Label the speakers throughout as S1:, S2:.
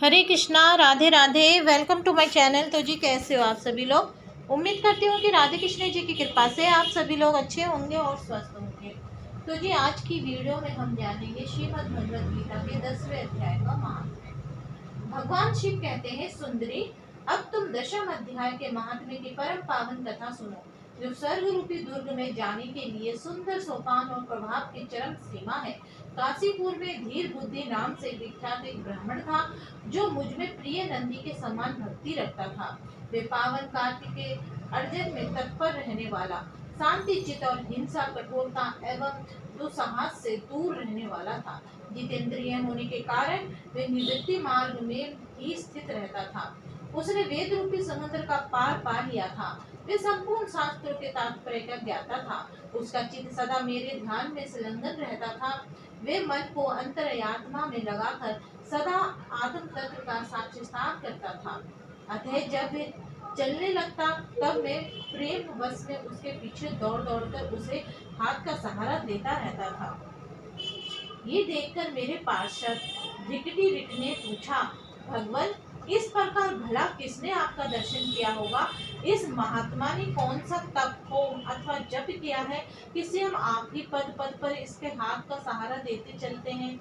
S1: Hare Krishna, Radhe Radhe. Welcome to my channel. तो जी कैसे हो आप सभी लोग। उम्मीद करती हूँ कि राधे कृष्ण जी की कृपा से आप सभी लोग अच्छे होंगे और स्वस्थ होंगे। तो जी आज की वीडियो में हम जानेंगे श्रीमद् भगवद गीता के 10वें अध्याय का महात्म्य। भगवान शिव कहते हैं, सुंदरी अब तुम दशम अध्याय के महात्म्य की परम पावन कथा सुनो, जो स्वर्ग रूपी दुर्ग में जाने के लिए सुंदर सोपान और प्रभाव की चरम सीमा है। काशीपुर में धीर बुद्धि नाम से विख्यात एक ब्राह्मण था, जो मुझ में प्रिय नंदी के समान भक्ति रखता था। वे पावन कार्तिकेय अर्जन में तत्पर रहने वाला, शांति चित और हिंसा, कठोरता एवं दुस्साहस से दूर रहने वाला था। जितेंद्रिय होने के कारण वे निवृत्ति मार्ग में ही स्थित रहता था। उसने वेद रूपी समुद्र का पार पा लिया था। वे संपूर्ण शास्त्रों के तात्पर्य का ज्ञाता था। उसका चित्त सदा मेरे ध्यान में संलग्न रहता था। वे मन को अंतर्यात्मा में लगाकर सदा आत्म तत्व का साक्षात्कार करता था। अतः जब वे चलने लगता, तब मैं प्रेम वश में उसके पीछे दौड़ दौड़ कर उसे हाथ का सहारा देता रहता था। ये देखकर मेरे पार्षद धिकटिरिट ने पूछा, भगवान इस प्रकार भला किसने आपका दर्शन किया होगा। इस महात्मा ने कौन सा तप होम अथवा जप किया है, किसे हम आप ही पद पद पर इसके हाथ का सहारा देते चलते हैं।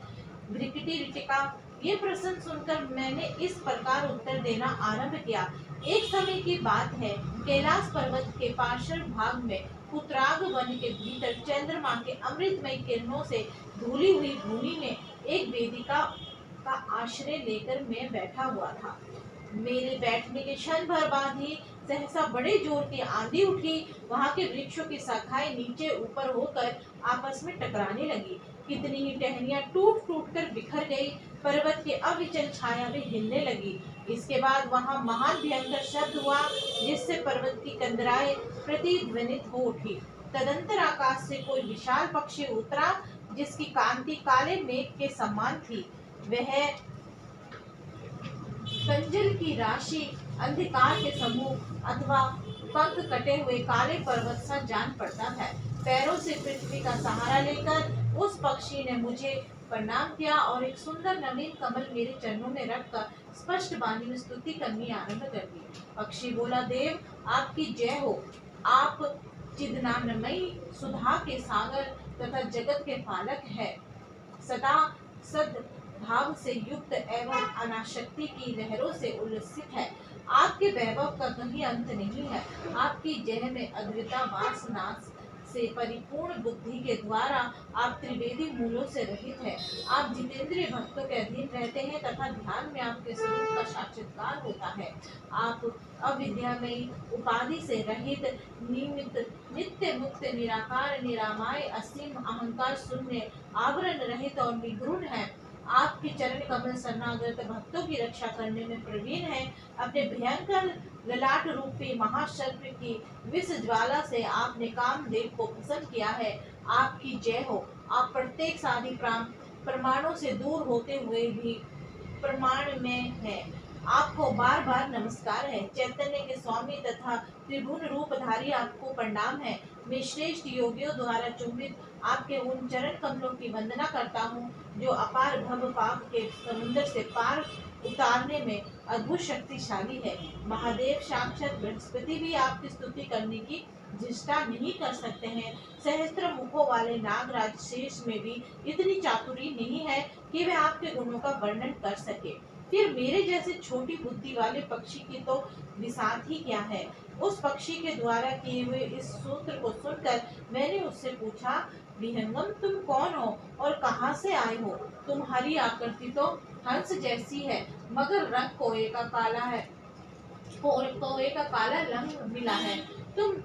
S1: धिकटिरिट का ये प्रश्न सुनकर मैंने इस प्रकार उत्तर देना आरंभ किया। एक समय की बात है, कैलाश पर्वत के पार्श्व भाग में पुत्राग वन के भीतर चंद्रमा के अमृतमय किरणों से धुली हुई भूमि में एक वेदिका का आश्रय लेकर मैं बैठा हुआ था। मेरे बैठने के क्षण भर बाद ही सहसा बड़े जोर की आंधी उठी। वहां के वृक्षों की शाखाएं नीचे ऊपर होकर आपस में टकराने लगी। कितनी ही टहनियां टूट टूट कर बिखर गई। पर्वत की अविचल छाया भी हिलने लगी। इसके बाद वहां महान भयंकर शब्द हुआ, जिससे पर्वत की कंदराएं प्रतिध्वनित हो उठी। तदंतर आकाश से कोई विशाल पक्षी उतरा, जिसकी कांति काले मेघ के समान थी। वह कंजल की राशि, अंधकार के समूह अथवा पंख कटे हुए काले पर्वत सा जान पड़ता है। पैरों से पृथ्वी का सहारा लेकर उस पक्षी ने मुझे प्रणाम किया और एक सुंदर नवीन कमल मेरे चरणों में रखकर स्पष्ट वाणी में स्तुति करनी आरंभ कर दी। पक्षी बोला, देव आपकी जय हो। आप चिदनानमयी, सुधा के सागर तथा जगत के पालक है। सदा सद भाव से युक्त एवं अनाशक्ति की लहरों से उल्लसित है। आपके वैभव का कहीं अंत नहीं है। आपकी जय में अद्विता वासनास से परिपूर्ण बुद्धि के द्वारा आप त्रिवेदी मूलों से रहित है। आप जितेंद्रिय भक्तों के अधीन रहते हैं तथा ध्यान में आपके स्वरूप का साक्षात्कार होता है। आप अविद्यामयी, उपाधि से रहित, निमित्त, नित्य मुक्त, निराकार, निरामय, असीम, अहंकार शून्य, आवरण रहित और निर्गुण है। आपके चरण कमल शरणागत भक्तों की रक्षा करने में प्रवीण है। अपने भयंकर ललाट रूपी महाशर्प की विष ज्वाला से आपने कामदेव को प्रसन्न किया है। आपकी जय हो। आप प्रत्येक साधि प्रमाणों से दूर होते हुए भी प्रमाण में है। आपको बार बार नमस्कार है। चैतन्य के स्वामी तथा त्रिभुवन रूपधारी आपको प्रणाम है। मैं श्रेष्ठ योगियों द्वारा चुंबित आपके उन चरण कमलों की वंदना करता हूँ, जो अपार भव पाप के समुद्र से पार उतारने में अद्भुत शक्तिशाली है। महादेव साक्षात बृहस्पति भी आपकी स्तुति करने की चेष्टा नहीं कर सकते हैं। सहस्त्र मुखों वाले नागराज शेष में भी इतनी चातुरी नहीं है कि वे आपके गुणों का वर्णन कर सके। फिर मेरे जैसे छोटी बुद्धि वाले पक्षी की तो विसात ही क्या है। उस पक्षी के द्वारा किए हुए इस सूत्र को सुनकर मैंने उससे पूछा, विहंगम तुम कौन हो और कहाँ से आए हो। तुम्हारी आकृति तो हंस जैसी है, मगर रंग कोए का काला है, कोए का काला रंग मिला है। तुम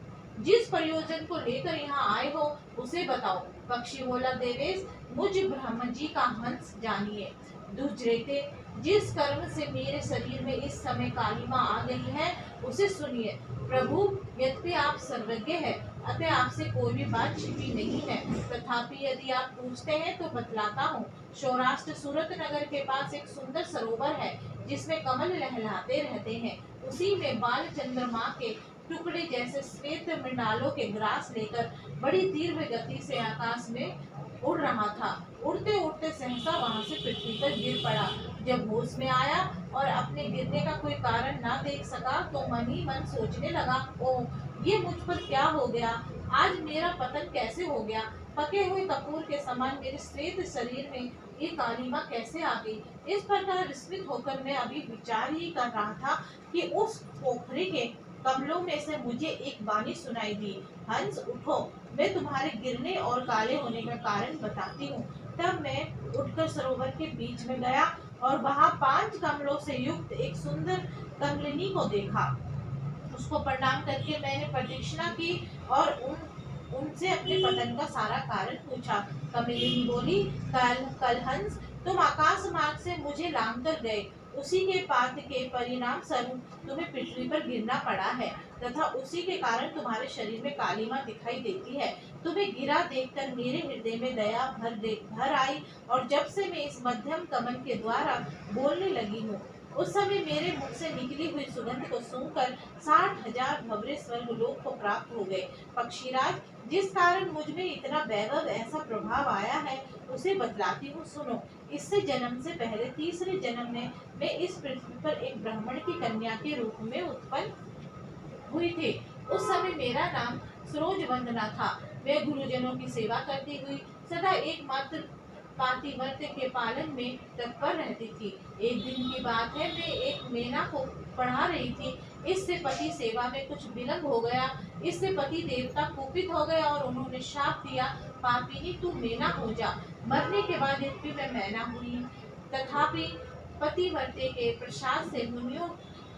S1: जिस प्रयोजन को लेकर यहाँ आए हो उसे बताओ। पक्षी बोला, देवेश मुझ ब्रह्म जी का हंस जानिए। दुष्रेते, जिस कर्म से मेरे शरीर में इस समय कालिमा आ गई है उसे सुनिए। प्रभु यद्यपि आप सर्वज्ञ है, अतः आपसे कोई भी बात छिपी नहीं है। तथापि यदि आप पूछते हैं तो बतलाता हूँ। सौराष्ट्र सूरत नगर के पास एक सुंदर सरोवर है, जिसमें कमल लहलाते रहते हैं। उसी में बाल चंद्रमा के टुकड़े जैसे श्वेत मृणालों के ग्रास लेकर बड़ी तीव्र गति से आकाश में उड़ रहा था। उड़ते उड़ते सहसा वहां से पृथ्वी पर गिर पड़ा। जब होश में आया और अपने गिरने का कोई कारण ना देख सका तो मन ही मन सोचने लगा, ओ ये मुझ पर क्या हो गया, आज मेरा पतन कैसे हो गया, पके हुए कपूर के समान मेरे श्वेत शरीर में ये कालिमा कैसे आ गई। इस प्रकार विस्मित होकर मैं अभी विचार ही कर रहा था कि उस पोखरी के कमलों में से मुझे एक वाणी सुनाई दी, हंस उठो, मैं तुम्हारे गिरने और काले होने का कारण बताती हूँ। तब मैं उठकर सरोवर के बीच में गया और वहां 5 कमलों से युक्त एक सुंदर कमलिनी को देखा। उसको प्रणाम करके मैंने प्रदक्षिणा की और उनसे अपने पतन का सारा कारण पूछा। कमलिनी बोली, कल हंस तुम आकाश मार्ग से मुझे लांग कर गए, उसी के पात के परिणाम स्वरूप तुम्हें पृथ्वी पर गिरना पड़ा है तथा उसी के कारण तुम्हारे शरीर में कालिमा दिखाई देती है। तुम्हें गिरा देखकर मेरे हृदय में दया भर आई और जब से मैं इस मध्यम कमल के द्वारा बोलने लगी हूँ, उस समय मेरे मुख से निकली हुई सुगंध को सूंघकर 60,000 भंवरे स्वर्गलोक को प्राप्त हो गए। पक्षीराज, जिस कारण मुझ में इतना वैभव ऐसा प्रभाव आया है उसे बतलाती हूँ, सुनो। इससे जन्म से पहले तीसरे जन्म में मैं इस पृथ्वी पर एक ब्राह्मण की कन्या के रूप में उत्पन्न हुई थी। उस समय मेरा नाम सरोज वंदना था। मैं गुरुजनों की सेवा करती हुई सदा एकमात्र पातिव्रत्य के पालन में तत्पर रहती थी। एक दिन की बात है, मैं एक मेना को पढ़ा रही थी। इससे पति सेवा में कुछ विलम्ब हो गया। इससे पति देवता कुपित हो गए और उन्होंने शाप दिया, पापिनी तू मेना हो जा। मरने के बाद यद्यपि मैं मैना हुई, तथापि पतिव्रते के प्रसाद से मुनियों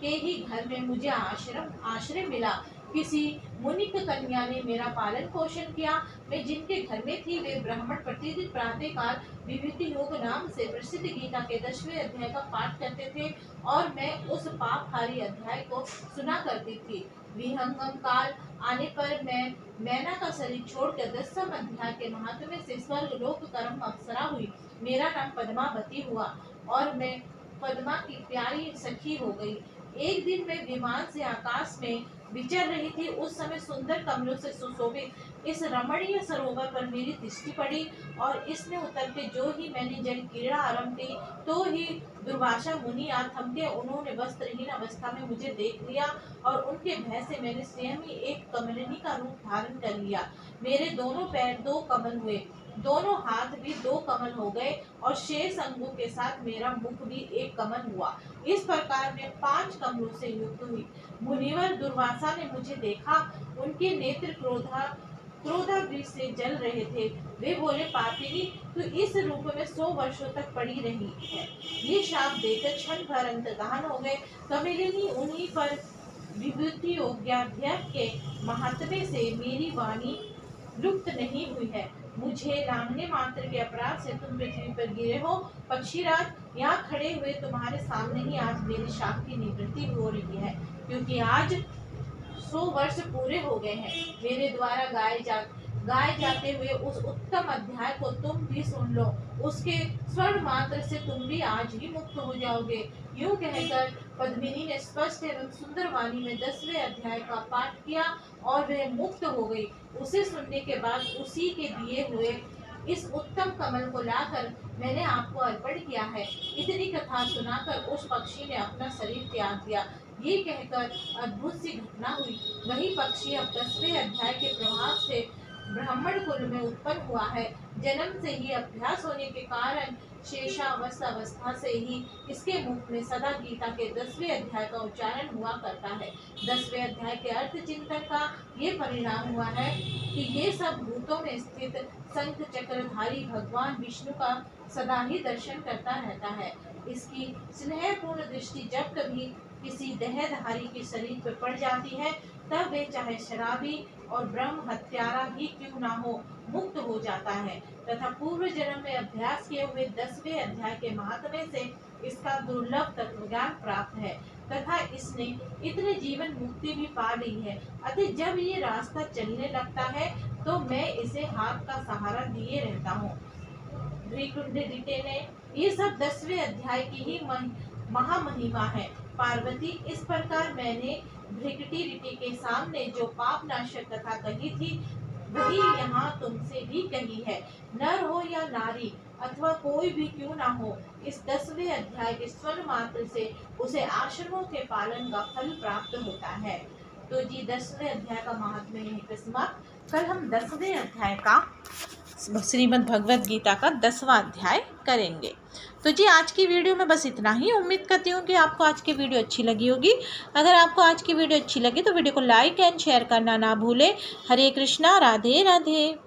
S1: के ही घर में मुझे आश्रय मिला। किसी मुनि कन्या ने मेरा पालन पोषण किया। मैं जिनके घर में थी वे ब्राह्मण प्रतिदिन प्रातः काल विभूति योग नाम से प्रसिद्ध गीता के 10वें अध्याय का पाठ करते थे और मैं उस पापहारी अध्याय को सुना करती थी। विहंगम काल आने पर मैं मैना का शरीर छोड़कर 10वें अध्याय के महात्म्य से स्वर्गलोक कर्म अप्सरा हुई। मेरा नाम पद्मावती हुआ और मैं पद्मा की प्यारी सखी हो गई। एक दिन मैं विमान से आकाश में विचर रही थी। उस समय सुंदर कमलों से सुशोभित इस रमणीय सरोवर पर मेरी दृष्टि पड़ी और इसमें उतर के जो ही मैंने जल क्रीड़ा आरंभ की तो ही दुर्वासा मुनि आ थमके। उन्होंने वस्त्रहीन अवस्था में मुझे देख लिया और उनके भय से मैंने स्वयं ही एक कमलिनी का रूप धारण कर लिया। मेरे दोनों पैर 2 कमल हुए, दोनों हाथ भी 2 कमल हो गए और शेष अंगों के साथ मेरा मुख भी एक कमल हुआ। इस प्रकार मैं 5 कमलों से युक्त हुई। मुनिवर दुर्वासा ने मुझे देखा। उनके नेत्र क्रोधाग्नि से जल रहे थे। वे बोले, पापिनी तू इस रूप में 100 वर्षों तक पड़ी रही है। ये शाप देकर क्षण भर अंतर्धान हो गए। कमलिनी उन्हीं पर विभूति योग्याध्याय के महात्म्य से मेरी वाणी लुप्त नहीं हुई है। मुझे लांघने मात्र के अपराध से तुम पृथ्वी पर गिरे हो। पक्षीराज, यहाँ खड़े हुए तुम्हारे सामने ही आज मेरे शाप की निवृत्ति हो रही है, क्योंकि आज 100 वर्ष पूरे हो गए हैं। मेरे द्वारा गाए जाते हुए उस उत्तम अध्याय को तुम भी सुन लो। उसके स्वर्ण मात्र से तुम भी आज ही मुक्त हो जाओगे। यूं कहकर पद्मिनी ने स्पष्ट एवं सुंदर वाणी में 10वें अध्याय का पाठ किया और वह मुक्त हो गई। उसे सुनने के बाद उसी के दिए हुए इस उत्तम कमल को लाकर मैंने आपको अर्पण किया है। इतनी कथा सुनाकर उस पक्षी ने अपना शरीर त्याग दिया। ये कहकर अद्भुत सी घटना हुई। वही पक्षी अब 10वें अध्याय के प्रभाव से ब्राह्मण कुल में उत्पन्न हुआ है। जन्म से ही अभ्यास होने के कारण शेषावस्था से ही इसके मुख में सदा गीता के 10वें अध्याय का उच्चारण हुआ करता है। 10वें अध्याय के अर्थ चिंतन का ये परिणाम हुआ है कि ये सब भूतों में स्थित शंख चक्रधारी भगवान विष्णु का सदा ही दर्शन करता रहता है। इसकी स्नेहपूर्ण दृष्टि जब कभी किसी देहधारी के शरीर पर पड़ जाती है तब वे चाहे शराबी और ब्रह्म हत्यारा ही क्यों ना हो, मुक्त हो जाता है तथा पूर्व जन्म में अभ्यास किए हुए 10वें अध्याय के महात्म्य से इसका दुर्लभ तत्वज्ञान प्राप्त है तथा इसने इतने जीवन मुक्ति भी पा ली है। अतः जब ये रास्ता चलने लगता है तो मैं इसे हाथ का सहारा दिए रहता हूँ। ने ये सब 10वें अध्याय की ही महामहिमा है। पार्वती, इस प्रकार मैंने भृगटी ऋषि के सामने जो पाप नाशक कथा कही थी वही यहाँ तुमसे भी कही है। नर हो या नारी, अथवा कोई भी क्यों ना हो, इस 10वें अध्याय के स्वर्ण मात्र से उसे आश्रमों के पालन का फल प्राप्त होता है। तो जी 10वें अध्याय का महात्म्य यहीं पे समाप्त। कल हम 10वें अध्याय का श्रीमद् भगवद गीता का 10वां अध्याय करेंगे। तो जी आज की वीडियो में बस इतना ही। उम्मीद करती हूँ कि आपको आज की वीडियो अच्छी लगी होगी। अगर आपको आज की वीडियो अच्छी लगी तो वीडियो को लाइक एंड शेयर करना ना भूलें। हरे कृष्णा, राधे राधे।